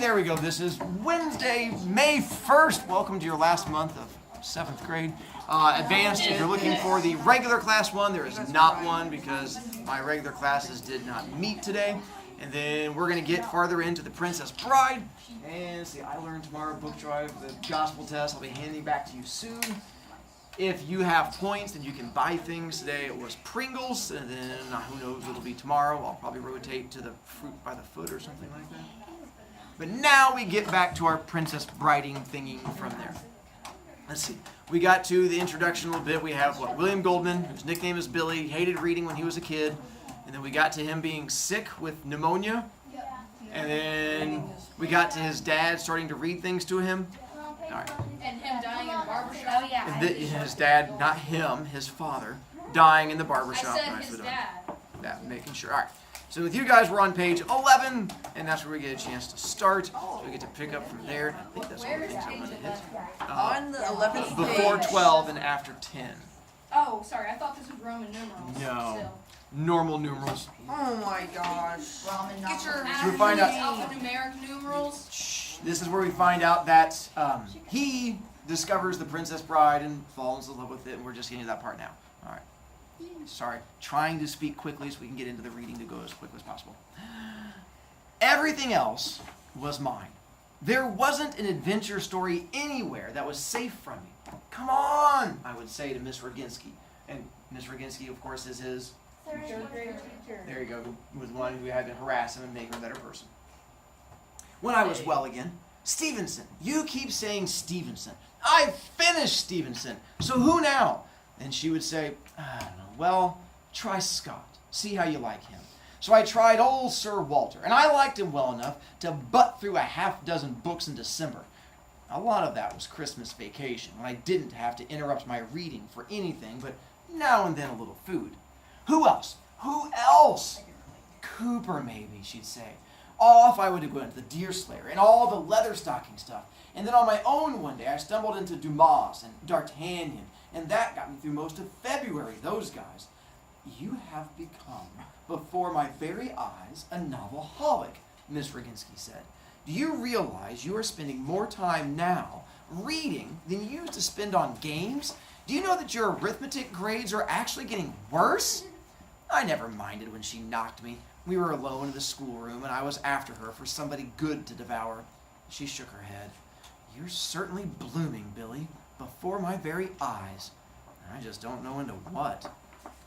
there we go. This is Wednesday, May 1st. Welcome to your last month of 7th grade. Advanced, if you're looking for the regular class one, there is not one because my regular classes did not meet today. And then we're going to get farther into the Princess Bride. And see, I learned tomorrow, book drive, the gospel test. I'll be handing back to you soon. If you have points, then you can buy things. Today it was Pringles, and then who knows what it'll be tomorrow. I'll probably rotate to the fruit by the foot or something like that. But now we get back to our Princess Briding thingy from there. Let's see. We got to the introduction a little bit. We have William Goldman, whose nickname is Billy, hated reading when he was a kid. And then we got to him being sick with pneumonia. And then we got to his dad starting to read things to him. All right. And him dying in the barbershop. Oh, yeah. His dad, not him, his father, dying in the barbershop. I said his dad. That, making sure. All right. So with you guys, we're on page 11, and that's where we get a chance to start. So we get to pick up from there. I think that's one of the things I want to hit. On the 11th Before page. 12 and after 10. Oh, sorry. I thought this was Roman numerals. No. Still. Normal numerals. Oh my gosh. Get your So we find out. Alphanumeric numerals. Shh, this is where we find out that he discovers the Princess Bride and falls in love with it, and we're just getting to that part now. All right. Sorry, trying to speak quickly so we can get into the reading to go as quickly as possible. Everything else was mine. There wasn't an adventure story anywhere that was safe from me. Come on, I would say to Miss Roginski. And Miss Roginski, of course, is his Third grade teacher. There you go, who was the one who had to harass him and make him a better person. When I was well again, Stevenson. You keep saying Stevenson. I finished Stevenson. So who now? And she would say, I don't know, well, try Scott. See how you like him. So I tried old Sir Walter, and I liked him well enough to butt through a half-dozen books in December. A lot of that was Christmas vacation, when I didn't have to interrupt my reading for anything, but now and then a little food. Who else? Who else? Cooper, maybe, she'd say. Off I would go into the Deerslayer and all the leather stocking stuff. And then on my own one day, I stumbled into Dumas and D'Artagnan, and that got me through most of February, those guys. You have become, before my very eyes, a novelholic, Miss Roginski said. Do you realize you are spending more time now reading than you used to spend on games? Do you know that your arithmetic grades are actually getting worse? I never minded when she knocked me. We were alone in the schoolroom, and I was after her for somebody good to devour. She shook her head. You're certainly blooming, Billy, before my very eyes. I just don't know into what.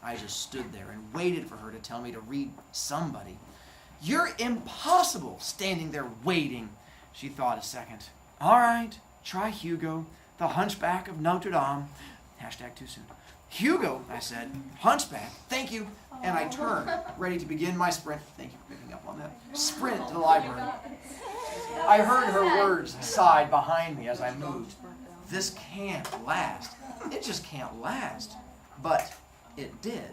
I just stood there and waited for her to tell me to read somebody. You're impossible standing there waiting. She thought a second. All right, try Hugo, the Hunchback of Notre Dame. Hashtag too soon. Hugo, I said. Hunchback, thank you. And I turned, ready to begin my sprint. Thank you for picking up on that. Sprint to the library. I heard her words sigh behind me as I moved. This can't last. It just can't last. But it did.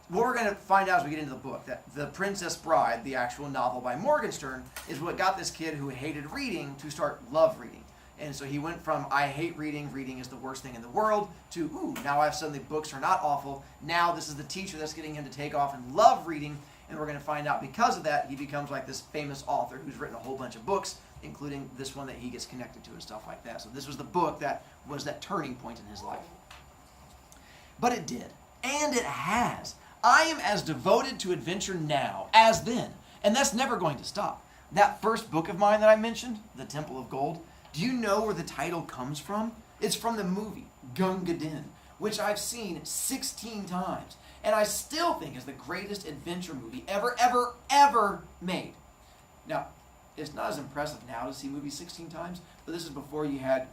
What we're going to find out as we get into the book, that The Princess Bride, the actual novel by Morgenstern, is what got this kid who hated reading to start love reading. And so he went from, I hate reading, reading is the worst thing in the world, to, ooh, now I've suddenly books are not awful. Now this is the teacher that's getting him to take off and love reading. And we're going to find out because of that, he becomes like this famous author who's written a whole bunch of books, including this one that he gets connected to and stuff like that. So this was the book that was that turning point in his life. But it did. And it has. I am as devoted to adventure now as then. And that's never going to stop. That first book of mine that I mentioned, The Temple of Gold, do you know where the title comes from? It's from the movie Gunga Din, which I've seen 16 times. And I still think is the greatest adventure movie ever made. Now, it's not as impressive now to see movies 16 times, but this is before you had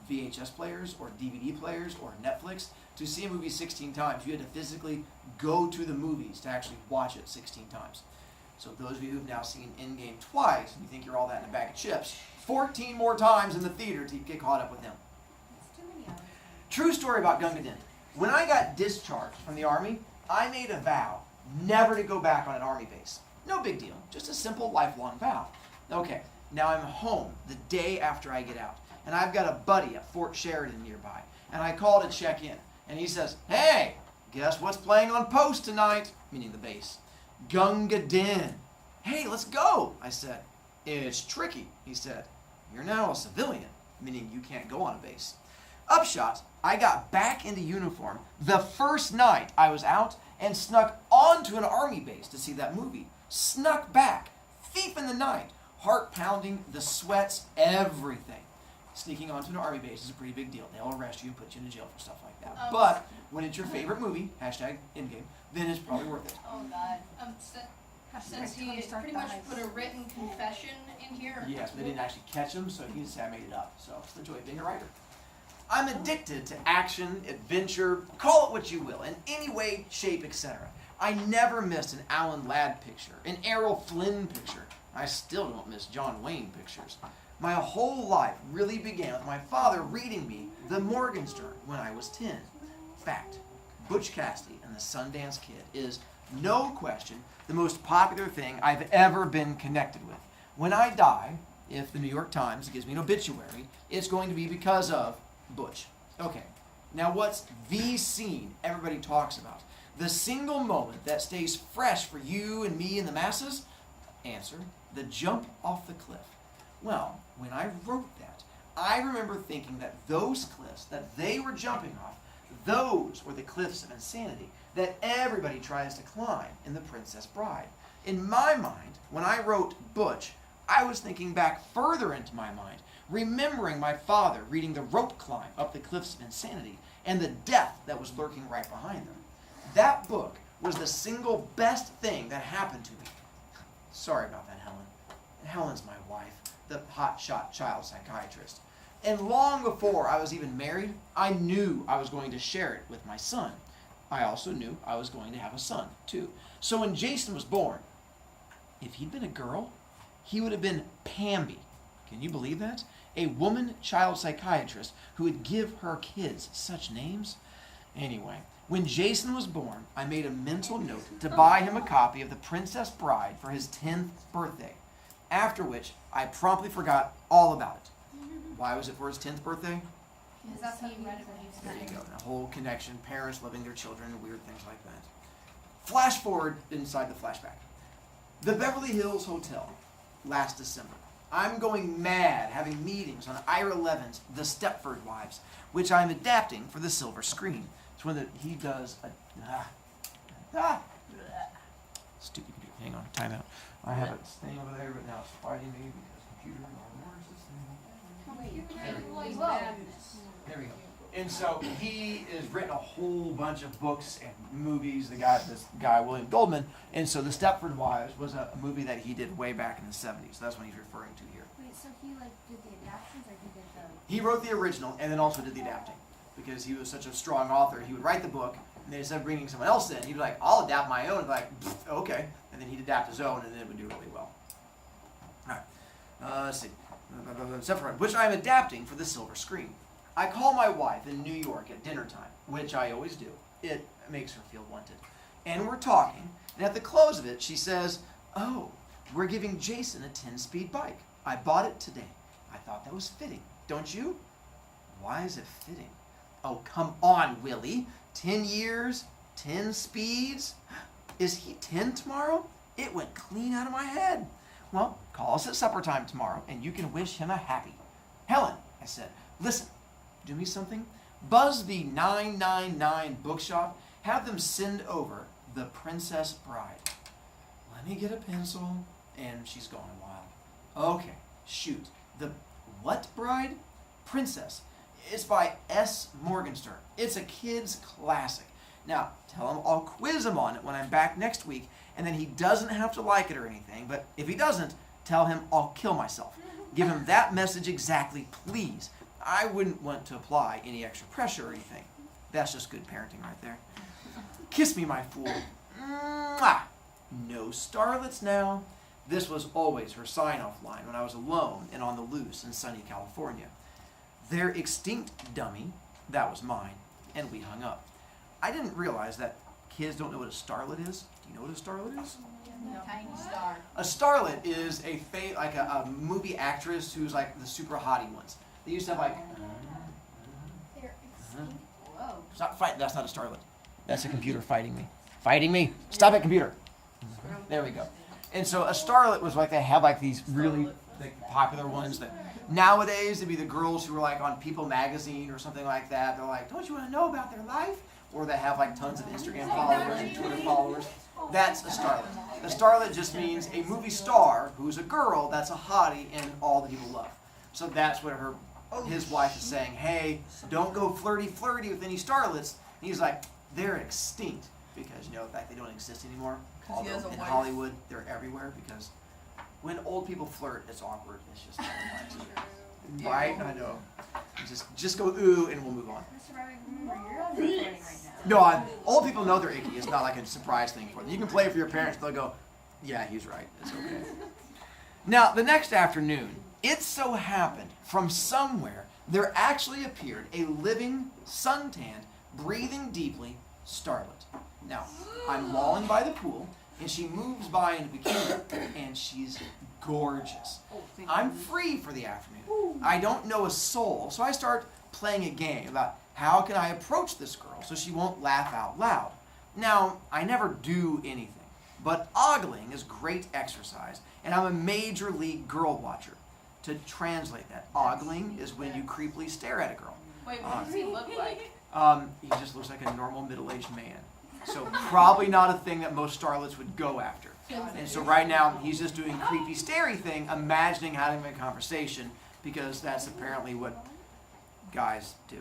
VHS players or DVD players or Netflix. To see a movie 16 times, you had to physically go to the movies to actually watch it 16 times. So those of you who've now seen Endgame twice, and you think you're all that in a bag of chips, 14 more times in the theater to get caught up with him. True story about Gunga Din. When I got discharged from the Army, I made a vow never to go back on an Army base. No big deal, just a simple lifelong vow. Okay, now I'm home the day after I get out, and I've got a buddy at Fort Sheridan nearby, and I call to check in, and he says, hey, guess what's playing on post tonight? Meaning the base. Gunga Din. Hey, let's go, I said. It's tricky, he said. You're now a civilian, meaning you can't go on a base. Upshot, I got back into uniform the first night I was out and snuck onto an army base to see that movie. Snuck back, thief in the night, heart pounding, the sweats, everything. Sneaking onto an army base is a pretty big deal. They'll arrest you and put you in jail for stuff like that. But when it's your favorite movie, hashtag Endgame, then it's probably worth it. Oh God. Since he pretty much put a written confession in here. Yes, but they didn't actually catch him, so he just said I made it up. So it's the joy of being a writer. I'm addicted to action, adventure, call it what you will, in any way, shape, etc. I never missed an Alan Ladd picture, an Errol Flynn picture. I still don't miss John Wayne pictures. My whole life really began with my father reading me The Morgenstern when I was 10. Fact, Butch Cassidy and the Sundance Kid is, no question, the most popular thing I've ever been connected with. When I die, if the New York Times gives me an obituary, it's going to be because of Butch. Okay, now what's the scene everybody talks about? The single moment that stays fresh for you and me and the masses? Answer, the jump off the cliff. Well, when I wrote that, I remember thinking that those cliffs that they were jumping off, those were the cliffs of insanity that everybody tries to climb in The Princess Bride. In my mind, when I wrote Butch, I was thinking back further into my mind, remembering my father reading the rope climb up the cliffs of insanity and the death that was lurking right behind them. That book was the single best thing that happened to me. Sorry about that, Helen. Helen's my wife, the hotshot child psychiatrist. And long before I was even married, I knew I was going to share it with my son. I also knew I was going to have a son, too. So when Jason was born, if he'd been a girl, he would have been Pamby. Can you believe that? A woman child psychiatrist who would give her kids such names? Anyway, when Jason was born, I made a mental note to buy him a copy of The Princess Bride for his 10th birthday, after which I promptly forgot all about it. Why was it for his 10th birthday? Because that's how you read it when he was There you 9. go. A whole connection, parents loving their children, weird things like that. Flash forward inside the flashback. The Beverly Hills Hotel, last December. I'm going mad having meetings on Ira Levin's The Stepford Wives, which I'm adapting for the silver screen. It's when he does a... Stupid computer. Hang on, time out. I have it staying over there, but now it's fighting me because computer... There we go. And so he has written a whole bunch of books and movies, this guy, William Goldman. And so The Stepford Wives was a movie that he did way back in the 70s. So that's what he's referring to here. Wait, so he did the adaptations or he did the... He wrote the original and then also did the adapting. Because he was such a strong author, he would write the book, and then instead of bringing someone else in, he'd be like, I'll adapt my own. Like, okay. And then he'd adapt his own, and then it would do really well. All right. Let's see. Stepford, which I'm adapting for the silver screen. I call my wife in New York at dinner time, which I always do. It makes her feel wanted. And we're talking, and at the close of it, she says, oh, we're giving Jason a 10-speed bike. I bought it today. I thought that was fitting. Don't you? Why is it fitting? Oh, come on, Willie. 10 years, 10 speeds. Is he 10 tomorrow? It went clean out of my head. Well, call us at supper time tomorrow, and you can wish him a happy. Helen, I said, listen, do me something. Buzz the 999 bookshop. Have them send over The Princess Bride. Let me get a pencil. And she's gone a while. Okay, shoot. The what bride? Princess. It's by S. Morgenstern. It's a kid's classic. Now, tell him I'll quiz him on it when I'm back next week, and then he doesn't have to like it or anything, but if he doesn't, tell him I'll kill myself. Give him that message exactly, please. I wouldn't want to apply any extra pressure or anything. That's just good parenting right there. Kiss me, my fool. Mwah! No starlets now. This was always her sign-off line when I was alone and on the loose in sunny California. They're extinct, dummy. That was mine. And we hung up. I didn't realize that kids don't know what a starlet is. Do you know what a starlet is? Tiny star. A starlet is a movie actress who's like the super hottie ones. They used to have like... Whoa. Stop fighting. That's not a starlet. That's a computer fighting me. Fighting me. Stop it, computer. There we go. And so a starlet was like, they have like these really like, popular ones that nowadays it'd be the girls who were like on People magazine or something like that. They're like, don't you want to know about their life? Or they have like tons of Instagram followers and Twitter followers. That's a starlet. A starlet just means a movie star who's a girl that's a hottie and all the people love. So that's what his wife is saying. Hey, don't go flirty with any starlets. And he's like, they're extinct because in fact they don't exist anymore. Although in Hollywood they're everywhere because when old people flirt, it's awkward. It's just right. I know. Just go ooh and we'll move on. No, old people know they're icky. It's not like a surprise thing for them. You can play it for your parents. They'll go, yeah, he's right. It's okay. Now, the next afternoon, it so happened from somewhere there actually appeared a living, suntanned, breathing deeply starlet. Now, I'm lolling by the pool, and she moves by in a bikini, and she's gorgeous. I'm free for the afternoon. I don't know a soul, so I start playing a game about how can I approach this girl so she won't laugh out loud. Now, I never do anything, but ogling is great exercise, and I'm a major league girl watcher. To translate that, ogling is when you creepily stare at a girl. Wait, what does he look like? He just looks like a normal middle-aged man. So probably not a thing that most starlets would go after. And so right now, he's just doing creepy, starey thing, imagining having a conversation, because that's apparently what guys do.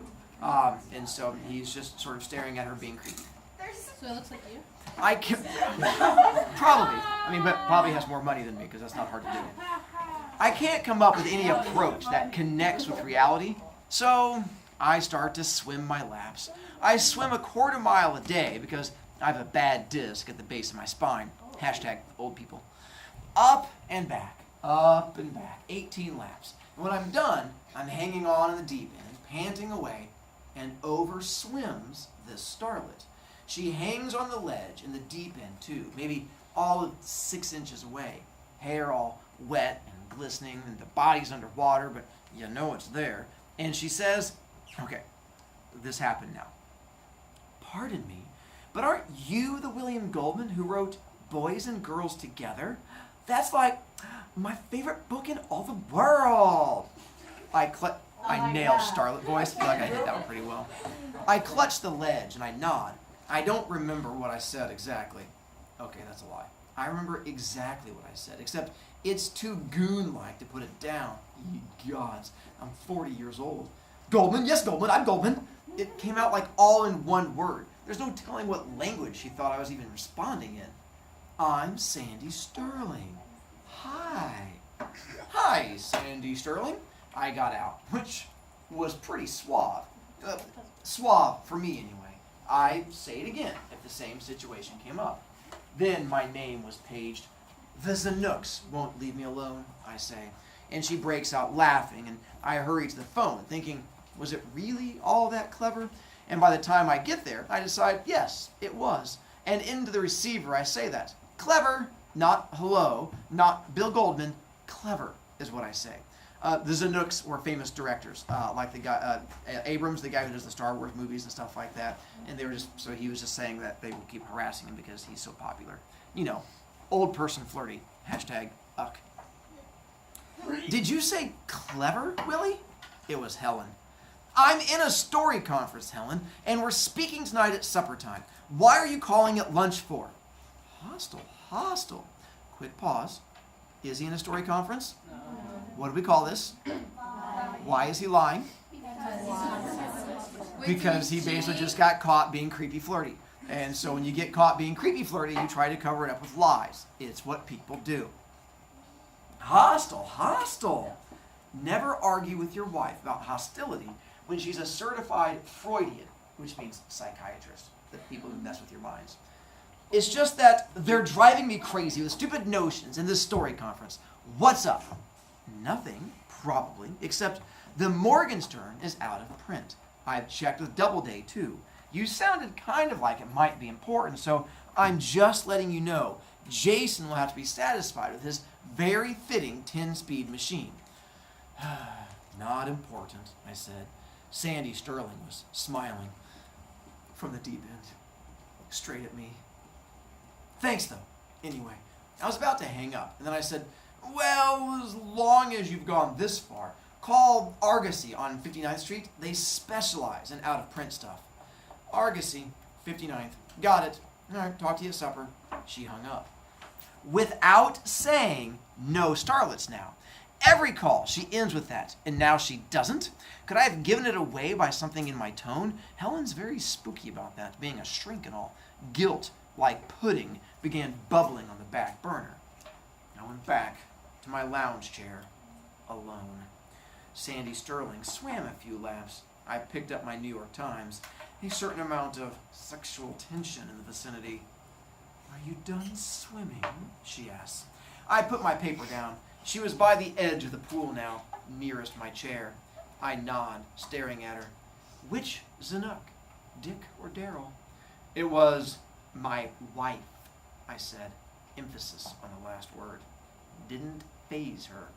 And so he's just sort of staring at her being creepy. So it looks like you? I can probably. But probably has more money than me because that's not hard to do. I can't come up with any approach that connects with reality, so I start to swim my laps. I swim a quarter mile a day because I have a bad disc at the base of my spine. Hashtag old people. Up and back, 18 laps. And when I'm done, I'm hanging on in the deep end, panting away, and over swims this starlet. She hangs on the ledge in the deep end too, maybe all of 6 inches away. Hair all wet and glistening, and the body's underwater, but you know it's there. And she says, okay, this happened now. Pardon me, but aren't you the William Goldman who wrote Boys and Girls Together? That's like my favorite book in all the world. I nailed starlet voice. I feel like I hit that one pretty well. I clutch the ledge and I nod. I don't remember what I said exactly. Okay, that's a lie. I remember exactly what I said, except it's too goon-like to put it down. Ye gods, I'm 40 years old. Goldman, yes, Goldman, I'm Goldman. It came out like all in one word. There's no telling what language she thought I was even responding in. I'm Sandy Sterling. Hi. Hi, Sandy Sterling. I got out, which was pretty suave. Suave for me, anyway. I'd say it again if the same situation came up. Then my name was paged. The Zanooks won't leave me alone, I say. And she breaks out laughing, and I hurry to the phone, thinking, was it really all that clever? And by the time I get there, I decide, yes, it was. And into the receiver, I say that. Clever, not hello, not Bill Goldman, clever is what I say. The Zanooks were famous directors, like the guy, Abrams, the guy who does the Star Wars movies and stuff like that. And they were so he was just saying that they will keep harassing him because he's so popular. Old person flirty. Hashtag uck. Did you say clever, Willie? It was Helen. I'm in a story conference, Helen, and we're speaking tonight at supper time. Why are you calling it lunch for? Hostile. Quick pause. Is he in a story conference? No. What do we call this? Why is he lying? Because he basically just got caught being creepy flirty. And so when you get caught being creepy flirty, you try to cover it up with lies. It's what people do. Hostile. Never argue with your wife about hostility when she's a certified Freudian, which means psychiatrist, the people who mess with your minds. It's just that they're driving me crazy with stupid notions in this story conference. What's up? Nothing, probably, except the Morgenstern is out of print. I've checked with Doubleday, too. You sounded kind of like it might be important, so I'm just letting you know Jason will have to be satisfied with his very fitting 10-speed machine. Not important, I said. Sandy Sterling was smiling from the deep end, straight at me. Thanks, though. Anyway, I was about to hang up, and then I said, well, as long as you've gone this far, call Argosy on 59th Street. They specialize in out-of-print stuff. Argosy, 59th. Got it. All right, talk to you at supper. She hung up. Without saying, no Starlets now. Every call, she ends with that, and now she doesn't? Could I have given it away by something in my tone? Helen's very spooky about that, being a shrink and all. Guilt, like pudding, began bubbling on the back burner. I went back to my lounge chair, alone. Sandy Sterling swam a few laps. I picked up my New York Times. A certain amount of sexual tension in the vicinity. Are you done swimming? She asked. I put my paper down. She was by the edge of the pool now, nearest my chair. I nod, staring at her. Which Zanuck, Dick or Daryl? It was my wife, I said, emphasis on the last word. Didn't faze her.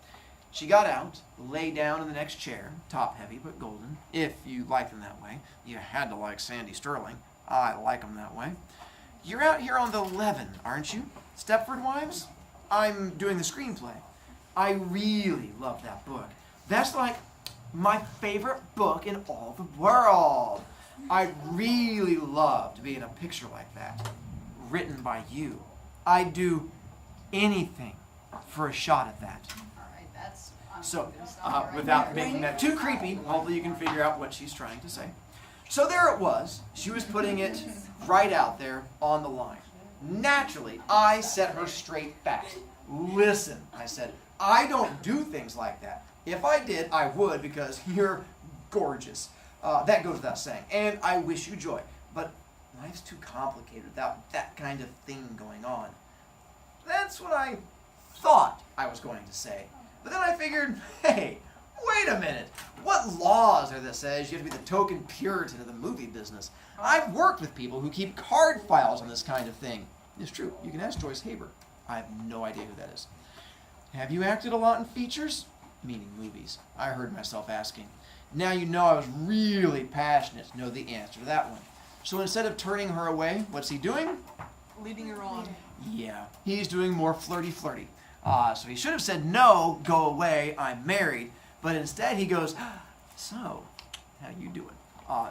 She got out, lay down in the next chair, top-heavy but golden, if you like them that way. You had to like Sandy Sterling. I like them that way. You're out here on the 11, aren't you? Stepford Wives? I'm doing the screenplay. I really love that book. That's like my favorite book in all the world. I'd really love to be in a picture like that, written by you. I'd do anything for a shot at that. Alright, that's... So, without making that too creepy, hopefully you can figure out what she's trying to say. So there it was. She was putting it right out there on the line. Naturally, I set her straight back. Listen, I said, I don't do things like that. If I did, I would, because you're gorgeous. That goes without saying. And I wish you joy. But life's too complicated without that kind of thing going on. That's what I thought I was going to say. But then I figured, hey, wait a minute. What laws are that says you have to be the token Puritan of the movie business? I've worked with people who keep card files on this kind of thing. It's true. You can ask Joyce Haber. I have no idea who that is. Have you acted a lot in features? Meaning movies. I heard myself asking. Now you know I was really passionate to know the answer to that one. So instead of turning her away, what's he doing? Leading her on. Yeah, he's doing more flirty. So he should have said, no, go away, I'm married. But instead he goes, so, how you doing?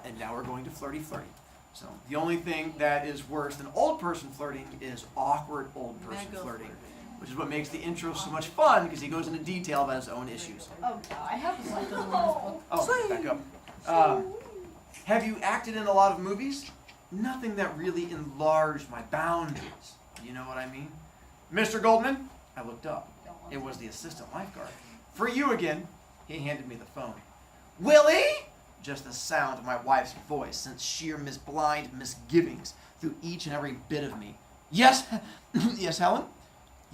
And now we're going to flirty. So the only thing that is worse than old person flirting is awkward old person flirting. Which is what makes the intro so much fun, because he goes into detail about his own issues. Oh, I have a slide on book. Oh, back up. Have you acted in a lot of movies? Nothing that really enlarged my boundaries. You know what I mean? Mr. Goldman? I looked up. It was the assistant lifeguard. For you again. He handed me the phone. Willie? Just the sound of my wife's voice sent sheer blind misgivings through each and every bit of me. Yes? Yes, Helen?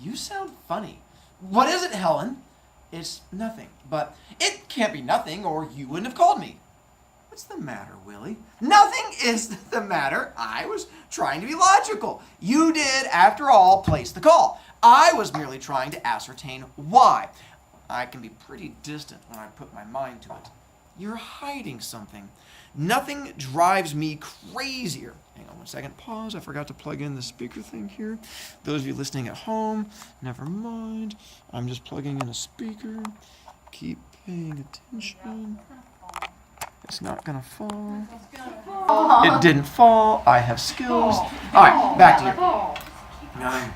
You sound funny. What is it, Helen? It's nothing. But it can't be nothing, or you wouldn't have called me. What's the matter, Willie? Nothing is the matter. I was trying to be logical. You did, after all, place the call. I was merely trying to ascertain why. I can be pretty distant when I put my mind to it. You're hiding something. Nothing drives me crazier. Hang on one second. Pause. I forgot to plug in the speaker thing here. Those of you listening at home, never mind. I'm just plugging in a speaker. Keep paying attention. It's not gonna fall. It didn't fall. I have skills. All right, back to here.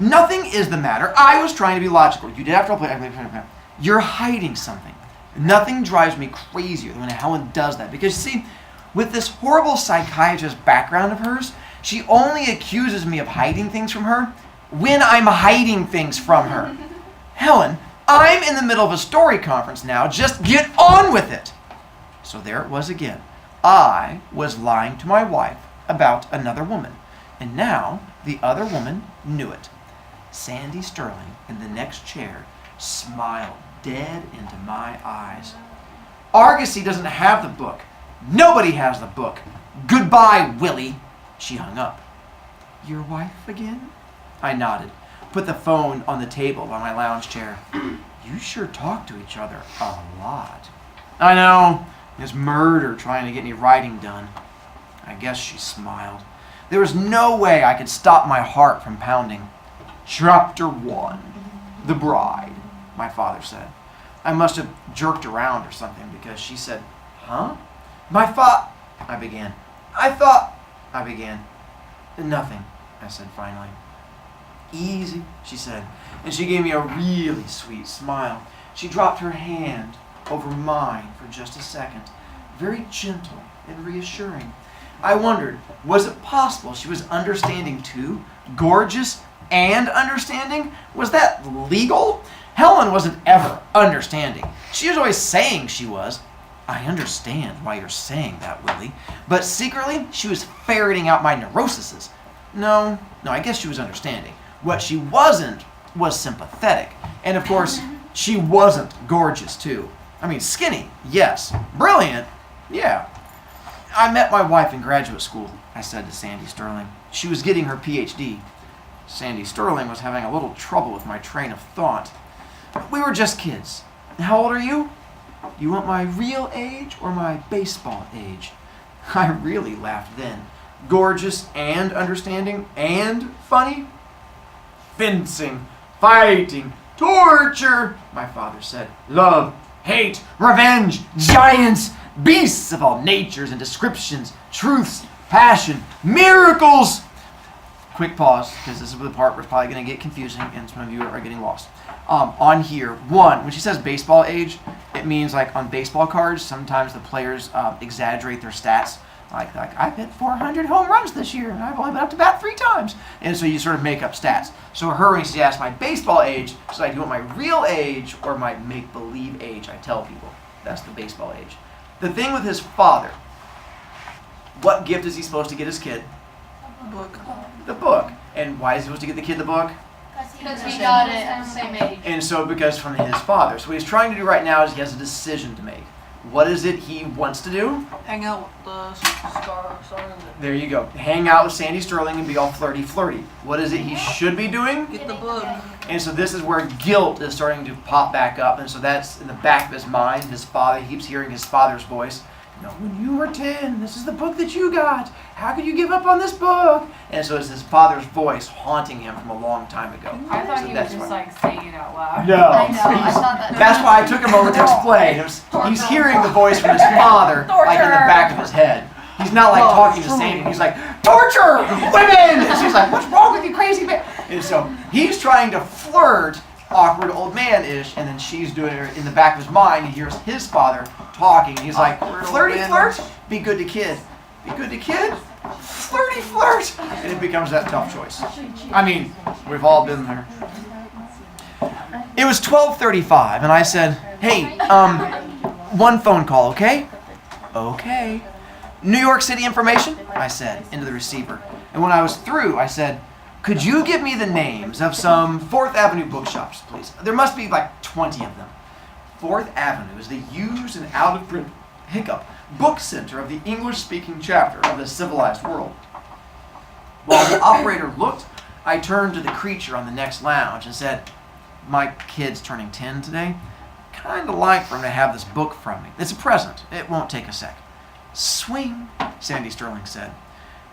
Nothing is the matter. I was trying to be logical. You did after all. You're hiding something. Nothing drives me crazier than when Helen does that. Because, see, with this horrible psychiatrist background of hers, she only accuses me of hiding things from her when I'm hiding things from her. Helen, I'm in the middle of a story conference now. Just get on with it. So there it was again. I was lying to my wife about another woman. And now the other woman knew it. Sandy Sterling, in the next chair, smiled dead into my eyes. Argosy doesn't have the book. Nobody has the book. Goodbye, Willie. She hung up. Your wife again? I nodded, put the phone on the table by my lounge chair. You sure talk to each other a lot. I know. There's murder trying to get any writing done. I guess she smiled. There was no way I could stop my heart from pounding. Chapter 1. The Bride, my father said. I must have jerked around or something because she said, huh? I began. I began. Nothing, I said finally. Easy, she said, and she gave me a really sweet smile. She dropped her hand over mine for just a second, very gentle and reassuring. I wondered, was it possible she was understanding too? Gorgeous and understanding? Was that legal? Helen wasn't ever understanding. She was always saying she was. I understand why you're saying that, Willie. But secretly, she was ferreting out my neuroses. No, I guess she was understanding. What she wasn't was sympathetic. And of course, she wasn't gorgeous too. I mean, skinny, yes. Brilliant, yeah. I met my wife in graduate school, I said to Sandy Sterling. She was getting her PhD. Sandy Sterling was having a little trouble with my train of thought. We were just kids. How old are you? You want my real age or my baseball age? I really laughed then. Gorgeous and understanding and funny? Fencing, fighting, torture, my father said. Love, hate, revenge, giants, beasts of all natures and descriptions, truths, passion, miracles. Quick pause, because this is the part where it's probably going to get confusing and some of you are getting lost. On here, one, when she says baseball age, it means like on baseball cards, sometimes the players exaggerate their stats. Like I've hit 400 home runs this year, and I've only been up to bat 3 times. And so you sort of make up stats. So her, when she asked my baseball age, she's like, do you want my real age or my make-believe age? I tell people, that's the baseball age. The thing with his father, what gift is he supposed to get his kid? Book. The book. And why is he supposed to get the kid the book? Because he got it at the same age. And so because from his father. So what he's trying to do right now is he has a decision to make. What is it he wants to do? Hang out with the Starlets. There you go. Hang out with Sandy Sterling and be all flirty. What is it he should be doing? Get the book. And so this is where guilt is starting to pop back up. And so that's in the back of his mind. His father, he keeps hearing his father's voice. You know, when you were 10, this is the book that you got. How could you give up on this book? And so it's his father's voice haunting him from a long time ago. I thought So he was that's just why- like saying it out loud. No. I know, I thought that. That's why I took a moment to explain. He's hearing the voice from his father, like in the back of his head. He's not like talking to Sandy. He's like, torture women! And she's like, what's wrong with you, crazy man? And so he's trying to flirt, awkward old man-ish, and then she's doing it in the back of his mind. He hears his father talking. He's like, flirty flirt? Be good to kid. Be good to kid? Flirty flirt! And it becomes that tough choice. I mean, we've all been there. It was 12:35, and I said, hey, one phone call, okay? Okay. New York City information? I said, into the receiver. And when I was through, I said, could you give me the names of some 4th Avenue bookshops, please? There must be like 20 of them. 4th Avenue is the used and out-of-print book center of the English-speaking chapter of the civilized world. While the operator looked, I turned to the creature on the next lounge and said, my kid's turning 10 today. Kind of like for him to have this book from me. It's a present. It won't take a sec. Swing, Sandy Sterling said.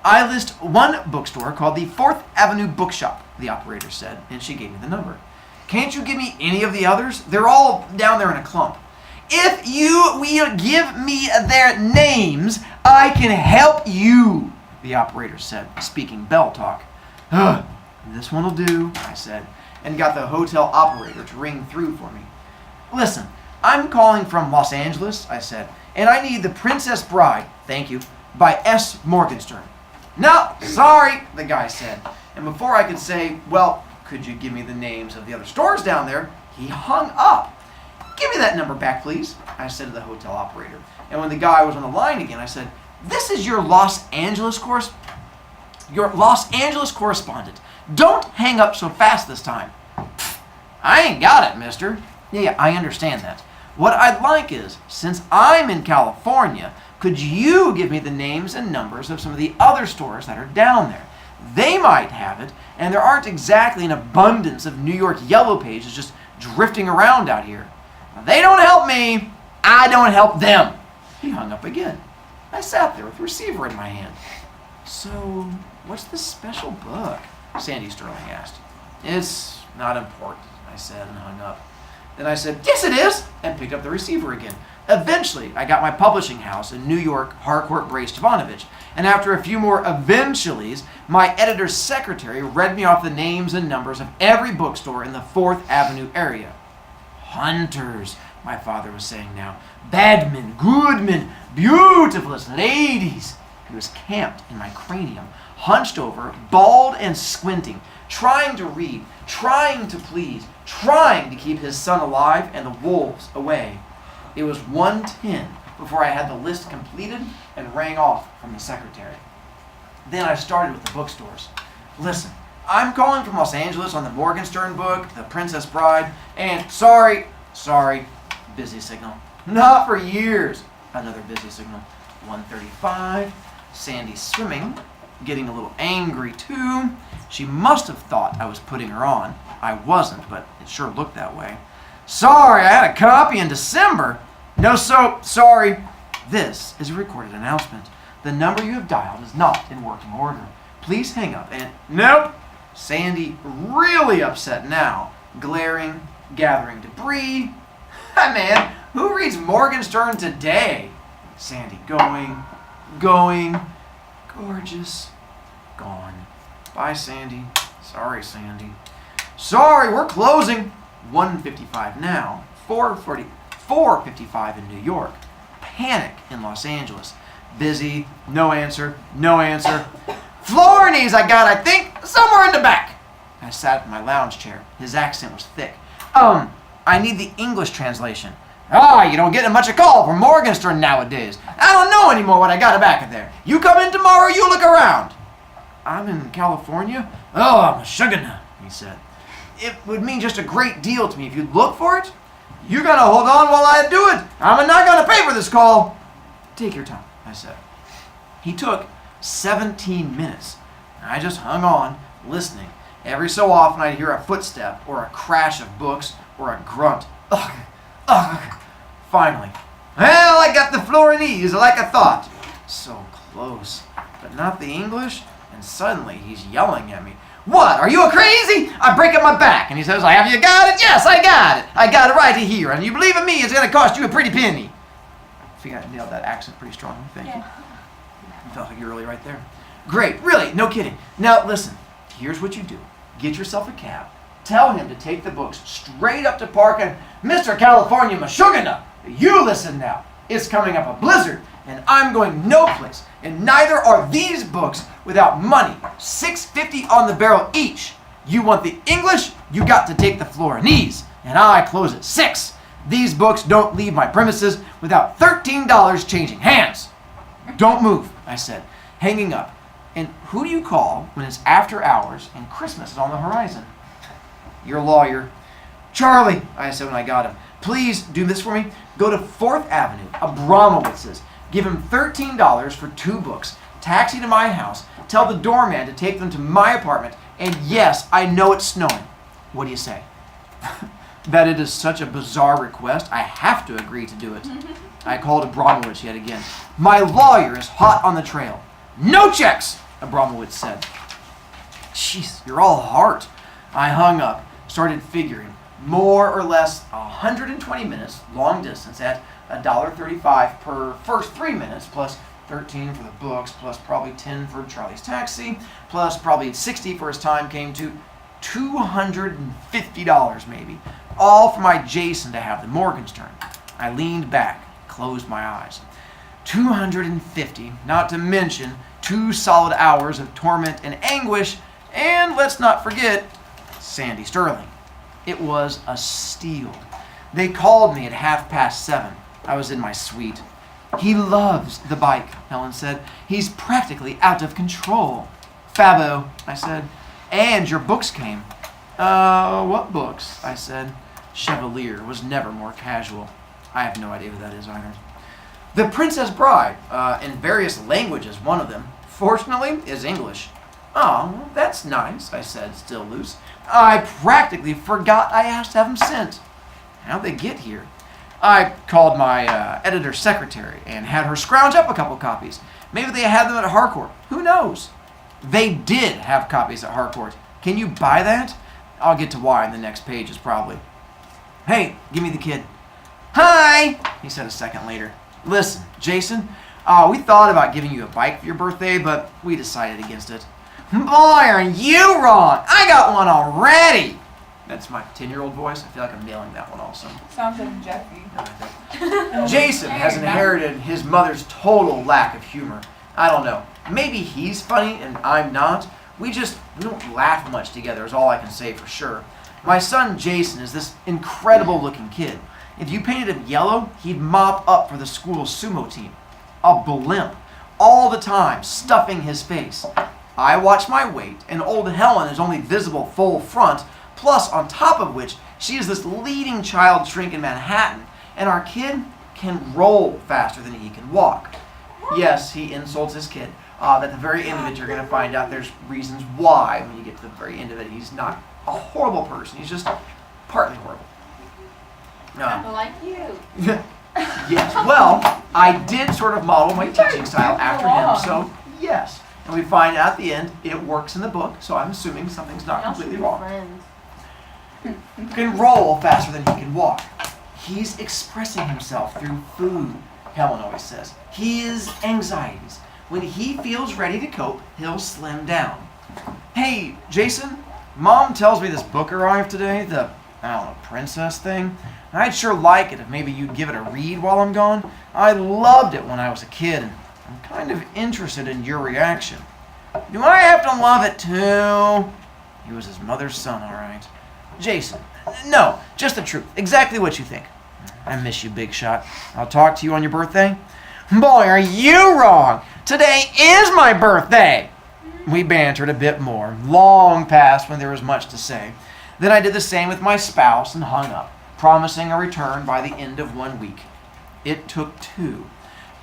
I list one bookstore called the 4th Avenue Bookshop, the operator said, and she gave me the number. Can't you give me any of the others? They're all down there in a clump. If you will give me their names, I can help you, the operator said, speaking bell talk. This one will do, I said, and got the hotel operator to ring through for me. Listen, I'm calling from Los Angeles, I said, and I need The Princess Bride, thank you, by S. Morgenstern. No, sorry, the guy said. And before I could say, well, could you give me the names of the other stores down there, he hung up. Give me that number back, please, I said to the hotel operator. And when the guy was on the line again, I said, this is your Los Angeles correspondent. Don't hang up so fast this time. I ain't got it, mister. Yeah, I understand that. What I'd like is, since I'm in California, could you give me the names and numbers of some of the other stores that are down there? They might have it, and there aren't exactly an abundance of New York Yellow Pages just drifting around out here. They don't help me, I don't help them. He hung up again. I sat there with the receiver in my hand. So, What's this special book? Sandy Sterling asked. It's not important, I said and hung up. Then I said, yes it is, and picked up the receiver again. Eventually, I got my publishing house in New York, Harcourt Brace Jovanovich, and after a few more eventuallys, my editor's secretary read me off the names and numbers of every bookstore in the 4th Avenue area. Hunters, my father was saying now. Badmen, goodmen, beautifulest ladies. He was camped in my cranium, hunched over, bald and squinting, trying to read, trying to please, trying to keep his son alive and the wolves away. It was 1:10 before I had the list completed and rang off from the secretary. Then I started with the bookstores. Listen, I'm calling from Los Angeles on the Morgenstern book, The Princess Bride, and sorry, busy signal. Not for years. Another busy signal. 1:35. Sandy's swimming, getting a little angry too. She must have thought I was putting her on. I wasn't, but it sure looked that way. Sorry, I had a copy in December. No, so sorry. This is a recorded announcement. The number you have dialed is not in working order. Please hang up and... Nope. Sandy really upset now, glaring, gathering debris. Hi, man, who reads Morgenstern today? Sandy going, gorgeous, gone. Bye, Sandy. Sorry, Sandy. Sorry, we're closing. 1:55 now. 4:55 in New York. Panic in Los Angeles. Busy, no answer. Florinies I got, I think, somewhere in the back. I sat in my lounge chair. His accent was thick. I need the English translation. You don't get much a call from Morgenstern nowadays. I don't know anymore what I got back in there. You come in tomorrow, you look around. I'm in California? I'm a sugar, he said. It would mean just a great deal to me if you'd look for it. You're gonna hold on while I do it. I'm not gonna pay for this call. Take your time, I said. He took 17 minutes. I just hung on, listening. Every so often I'd hear a footstep or a crash of books or a grunt. Ugh. Finally. Well, I got the Florinese like I thought. So close, but not the English. And suddenly he's yelling at me. What, are you crazy? I break up my back. And he says, have you got it? Yes, I got it. I got it right here. And you believe in me, it's going to cost you a pretty penny. I think I nailed that accent pretty strongly. Thank you. Felt like you're really right there. Great, really, no kidding. Now listen, here's what you do. Get yourself a cab. Tell him to take the books straight up to Park and Mr. California Mashugana. You listen now. It's coming up a blizzard, and I'm going no place. And neither are these books without money. $6.50 on the barrel each. You want the English? You got to take the Florinese. And I close at 6. These books don't leave my premises without $13 changing hands. Don't move, I said, hanging up. And who do you call when it's after hours and Christmas is on the horizon? Your lawyer. Charlie, I said when I got him. Please do this for me. Go to 4th Avenue, Abramowitz's. Give him $13 for 2 books. Taxi to my house. Tell the doorman to take them to my apartment. And yes, I know it's snowing. What do you say? That it is such a bizarre request, I have to agree to do it. I called Abramowitz yet again. My lawyer is hot on the trail. No checks, Abramowitz said. Jeez, you're all heart. I hung up, started figuring. More or less 120 minutes, long distance, at $1.35 per first 3 minutes, plus 13 for the books, plus probably 10 for Charlie's taxi, plus probably 60 for his time, came to $250 maybe. All for my Jason to have the Morgenstern. I leaned back, closed my eyes. $250, not to mention 2 solid hours of torment and anguish, and let's not forget Sandy Sterling. It was a steal. They called me at 7:30. I was in my suite. He loves the bike, Helen said. He's practically out of control. Fabo, I said. And your books came. What books? I said. Chevalier was never more casual. I have no idea who that is either. The Princess Bride, in various languages, one of them, fortunately, is English. Oh, that's nice, I said, still loose. I practically forgot I asked to have them sent. How'd they get here? I called my editor's secretary and had her scrounge up a couple copies. Maybe they had them at Harcourt. Who knows? They did have copies at Harcourt. Can you buy that? I'll get to why in the next pages, probably. Hey, give me the kid. Hi, he said a second later. Listen, Jason, we thought about giving you a bike for your birthday, but we decided against it. Boy, are you wrong. I got one already. That's my 10-year-old voice. I feel like I'm nailing that one also. Sounds like Jeffy. Jason has inherited his mother's total lack of humor. I don't know. Maybe he's funny and I'm not. We don't laugh much together is all I can say for sure. My son Jason is this incredible looking kid. If you painted him yellow, he'd mop up for the school's sumo team. A blimp. All the time, stuffing his face. I watch my weight, and old Helen is only visible full front, plus on top of which, she is this leading child shrink in Manhattan, and our kid can roll faster than he can walk. Yes, he insults his kid. At the very end of it, you're going to find out there's reasons why, when you get to the very end of it, he's not a horrible person. He's just partly horrible. Like you. Yes, well, I did sort of model my teaching style after him, so yes. And we find out at the end it works in the book, so I'm assuming something's not completely wrong. Can roll faster than he can walk. He's expressing himself through food, Helen always says. His anxieties. When he feels ready to cope, he'll slim down. Hey, Jason, Mom tells me this book arrived today, the, princess thing. I'd sure like it if maybe you'd give it a read while I'm gone. I loved it when I was a kid, and I'm kind of interested in your reaction. Do I have to love it too? He was his mother's son, all right. Jason, no, just the truth. Exactly what you think. I miss you, big shot. I'll talk to you on your birthday. Boy, are you wrong. Today is my birthday. We bantered a bit more, long past when there was much to say. Then I did the same with my spouse and hung up, promising a return by the end of 1 week. It took 2.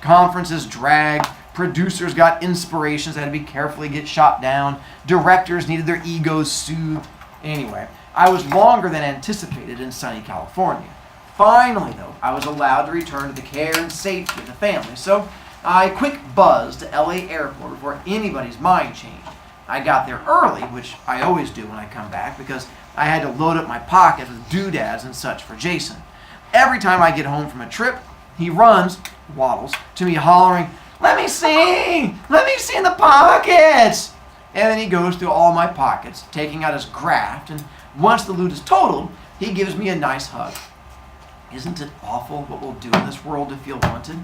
Conferences dragged, producers got inspirations that had to be carefully get shot down, directors needed their egos soothed. Anyway, I was longer than anticipated in sunny California. Finally, though, I was allowed to return to the care and safety of the family, so I quick buzzed to LA Airport before anybody's mind changed. I got there early, which I always do when I come back, because I had to load up my pockets with doodads and such for Jason. Every time I get home from a trip, he waddles, to me hollering, let me see in the pockets. And then he goes through all my pockets, taking out his graft, and once the loot is totaled, he gives me a nice hug. Isn't it awful what we'll do in this world to feel wanted?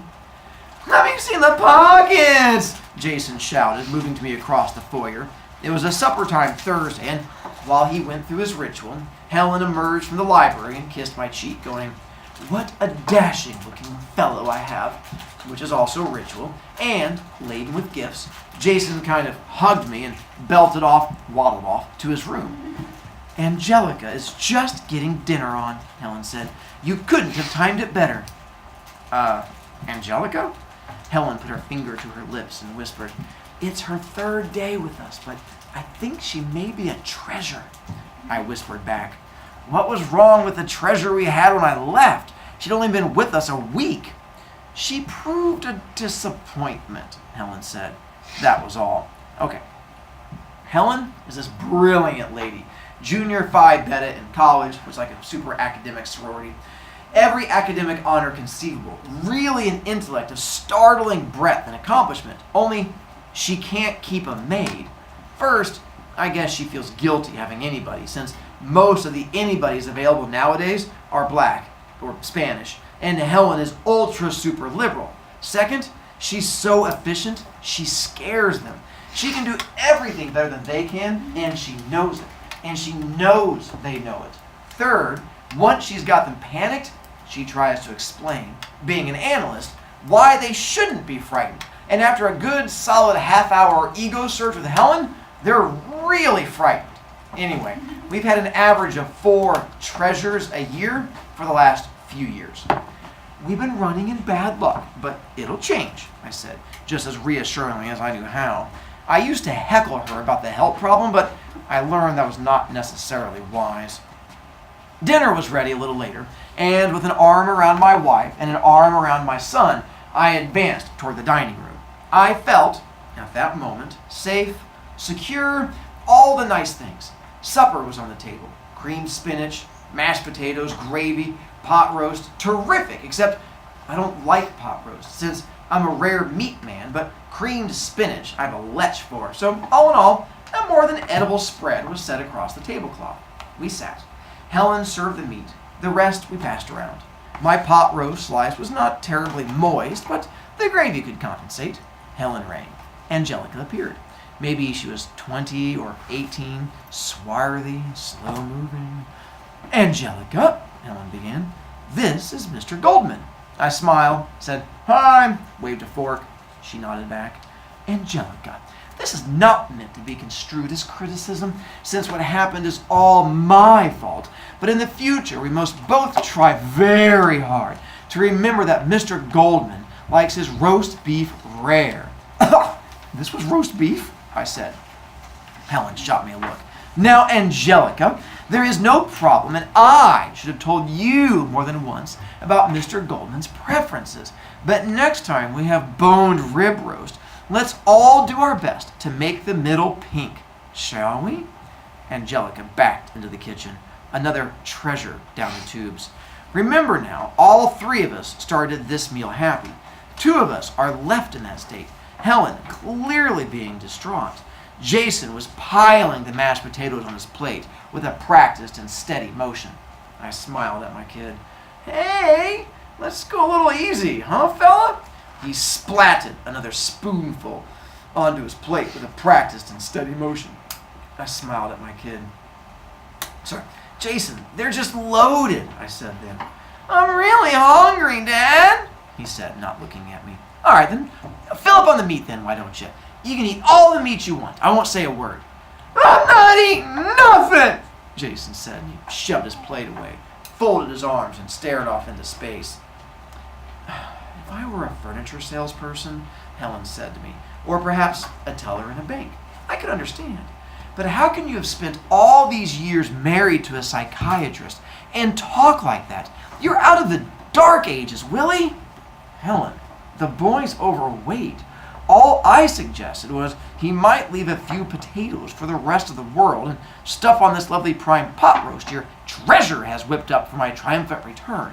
Let me see in the pockets, Jason shouted, moving to me across the foyer. It was a supper time Thursday, and while he went through his ritual, Helen emerged from the library and kissed my cheek, going, what a dashing-looking fellow I have, which is also ritual, and, laden with gifts, Jason kind of hugged me and waddled off to his room. Angelica is just getting dinner on, Helen said. You couldn't have timed it better. Angelica? Helen put her finger to her lips and whispered, it's her 3rd day with us, but I think she may be a treasure. I whispered back. What was wrong with the treasure we had when I left? She'd only been with us a week. She proved a disappointment, Helen said. That was all. Okay. Helen is this brilliant lady. Junior Phi Beta in college, was like a super academic sorority. Every academic honor conceivable. Really an intellect of startling breadth and accomplishment. Only she can't keep a maid. First, I guess she feels guilty having anybody, since most of the anybodies available nowadays are black or Spanish, and Helen is ultra super liberal. Second, she's so efficient, she scares them. She can do everything better than they can, and she knows it. And she knows they know it. Third, once she's got them panicked, she tries to explain, being an analyst, why they shouldn't be frightened. And after a good, solid half-hour ego search with Helen, they're really frightened. Anyway, we've had an average of 4 treasures a year for the last few years. We've been running in bad luck, but it'll change, I said, just as reassuringly as I knew how. I used to heckle her about the health problem, but I learned that was not necessarily wise. Dinner was ready a little later, and with an arm around my wife and an arm around my son, I advanced toward the dining room. I felt, at that moment, safe, secure, all the nice things. Supper was on the table. Creamed spinach, mashed potatoes, gravy, pot roast. Terrific, except I don't like pot roast since I'm a rare meat man, but creamed spinach I have a lech for. So all in all, a more than edible spread was set across the tablecloth. We sat. Helen served the meat. The rest we passed around. My pot roast slice was not terribly moist, but the gravy could compensate. Helen rang. Angelica appeared. Maybe she was 20 or 18, swarthy, slow-moving. Angelica, Helen began, this is Mr. Goldman. I smiled, said, hi, waved a fork. She nodded back. Angelica, this is not meant to be construed as criticism, since what happened is all my fault. But in the future, we must both try very hard to remember that Mr. Goldman likes his roast beef rare. This was roast beef? I said. Helen shot me a look. Now, Angelica, there is no problem, and I should have told you more than once about Mr. Goldman's preferences. But next time we have boned rib roast, let's all do our best to make the middle pink, shall we? Angelica backed into the kitchen, another treasure down the tubes. Remember now, all three of us started this meal happy. Two of us are left in that state. Helen clearly being distraught. Jason was piling the mashed potatoes on his plate with a practiced and steady motion. I smiled at my kid. Hey, let's go a little easy, huh, fella? He splatted another spoonful onto his plate with a practiced and steady motion. I smiled at my kid. Sorry, Jason, they're just loaded, I said then. I'm really hungry, Dad, he said, not looking at me. All right, then, fill up on the meat then, why don't you? You can eat all the meat you want. I won't say a word. I'm not eating nothing, Jason said, and he shoved his plate away, folded his arms, and stared off into space. If I were a furniture salesperson, Helen said to me, or perhaps a teller in a bank, I could understand. But how can you have spent all these years married to a psychiatrist and talk like that? You're out of the dark ages, Willie. Helen, the boy's overweight. All I suggested was he might leave a few potatoes for the rest of the world and stuff on this lovely prime pot roast your treasure has whipped up for my triumphant return.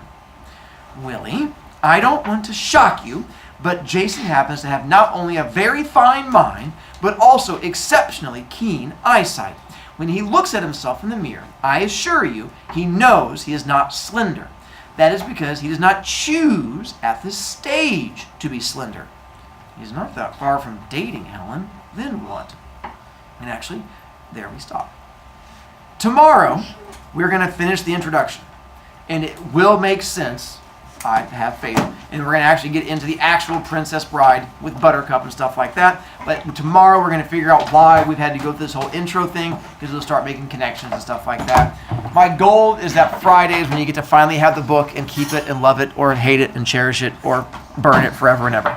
Willie, I don't want to shock you, but Jason happens to have not only a very fine mind, but also exceptionally keen eyesight. When he looks at himself in the mirror, I assure you, he knows he is not slender. That is because he does not choose at this stage to be slender. He's not that far from dating Helen. Then what? And actually, there we stop. Tomorrow, we're going to finish the introduction. And it will make sense, I have faith, and we're going to actually get into the actual Princess Bride with Buttercup and stuff like that. But tomorrow, we're going to figure out why we've had to go through this whole intro thing, because we'll start making connections and stuff like that. My goal is that Friday is when you get to finally have the book and keep it and love it, or hate it and cherish it, or burn it forever and ever.